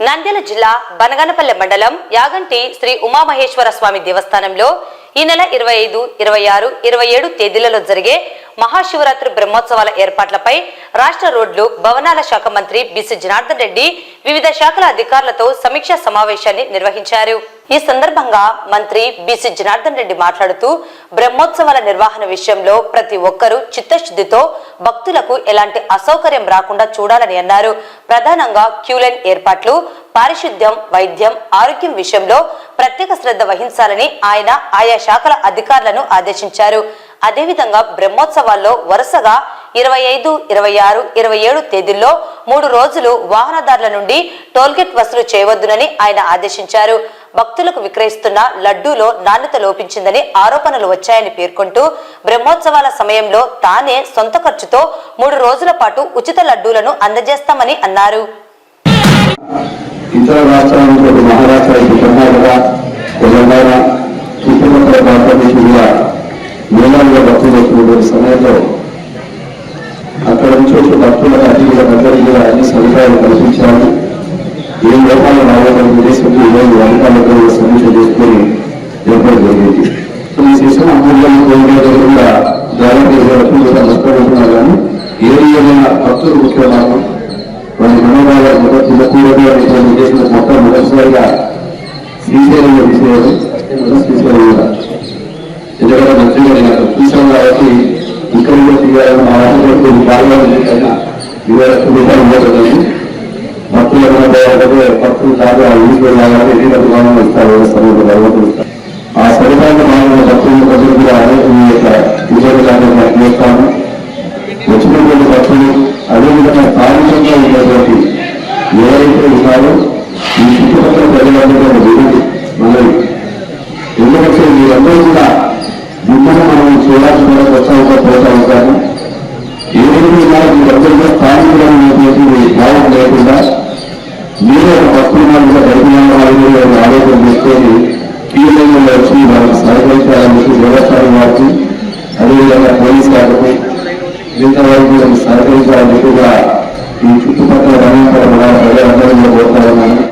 నంద్యాల జిల్లా బనగానపల్లె మండలం యాగంటి శ్రీ ఉమామహేశ్వర స్వామి దేవస్థానంలో ఈ నెల 25, 26, 27 తేదీలలో జరిగే మహాశివరాత్రి బ్రహ్మోత్సవాల ఏర్పాట్లపై రాష్ట్ర రోడ్లు భవనాల శాఖ మంత్రి బిసి జనార్దన్ రెడ్డి వివిధ శాఖల అధికారులతో సమీక్షా సమావేశాన్ని నిర్వహించారు. ఈ సందర్భంగా మంత్రి బిసి జనార్దన్ రెడ్డి మాట్లాడుతూ బ్రహ్మోత్సవాల నిర్వహణ విషయంలో ప్రతి ఒక్కరూ చిత్తశుద్ధితో భక్తులకు ఎలాంటి అసౌకర్యం రాకుండా చూడాలని అన్నారు. ప్రధానంగా క్యూలైన్ ఏర్పాట్లు, పారిశుద్ధ్యం, వైద్యం, ఆరోగ్యం విషయంలో ప్రత్యేక శ్రద్ధ వహించాలని ఆయన ఆయా శాఖల అధికారులను ఆదేశించారు. అదేవిధంగా బ్రహ్మోత్సవాల్లో వరుసగా 25, 26, 27 తేదీల్లో 3 రోజులు వాహనదారుల నుండి టోల్గేట్ వసూలు చేయవద్దునని ఆయన ఆదేశించారు. భక్తులకు విక్రయిస్తున్న లడ్డూలో నాణ్యత లోపించిందని ఆరోపణలు వచ్చాయని పేర్కొంటూ బ్రహ్మోత్సవాల సమయంలో తానే సొంత ఖర్చుతో 3 రోజుల పాటు ఉచిత లడ్డూలను అందజేస్తామని అన్నారు. ఇతర రాష్ట్రాలతో మహారాష్ట్ర, కర్ణాటక, తెలంగాణ, చుట్టుపక్కల భారతదేశంలో వేలాదిగా భక్తులు వచ్చినటువంటి సమయంలో అక్కడ నుంచి వచ్చే భక్తులకు అందరికీ కూడా అన్ని సదుపాయాలు కల్పించాలి. ఏ లోపాలు రావాలని ఉద్దేశంతో ఈరోజు అధికారులతో సమీక్ష చేసుకుని ఏర్పాటు జరిగింది. ఈ శిక్షణ అమూల్యాలు కూడా దాదాపు నష్టపోతున్నారు. కానీ ఏదైనా భక్తులు ముఖ్యమైన వారి మనోభావాలు తినకూడదు అనేటువంటి ఉద్దేశంలో మొట్టమొదటిసారిగా శ్రీశైలంలో తీసేయాలి. శ్రీశైలం కూడా ఎందుకంటే మంత్రి గారు చూసాం కాబట్టి ఇక్కడ కూడా తీయాలని మా రాష్ట్రంలో పాల్గొనైనా రూపాయలు ఇవ్వగలదు. భక్తుల మనోభావాలతో భక్తులు కాదు ఆ ఊరిలో రావాలి, ఎన్ని విధానం ఇస్తారు, వ్యవస్థలు ఇస్తారు. ఆ సరిపాలన భాగంలో భక్తుల ప్రజలు కూడా ఈ యొక్క విజయవాడ చేస్తాము. వచ్చినటువంటి భక్తులు అదేవిధంగా స్థానికంగా ఉన్నటువంటి ఎవరైతే ఉన్నారో ఈ చుట్టుపక్కల ప్రజలందరూ విధులు మనవి. ఎందుకంటే మీరందరూ కూడా మిమ్మల్ని మనం చూడాల్సిన ప్రోత్సాహంగా పోతా ఉంటాము. ఏదైతే ఉన్నారో మీరందరూ స్థానికంగా ఉన్నటువంటి భావం లేకుండా మీరు ఒక భక్తులు కూడా బయట ఆలోచన చేసుకొని తీవ్రంగా వచ్చి వాళ్ళకి సహకరించాలని చెప్పి దేవస్థానం వారికి అదేవిధంగా పోలీస్ వారికి మిగతా వారికి సహకరించాలని చెప్పిగా ఈ చుట్టుపక్కల రంగంలో ప్రజలందరూ కోరుతా ఉన్నాను.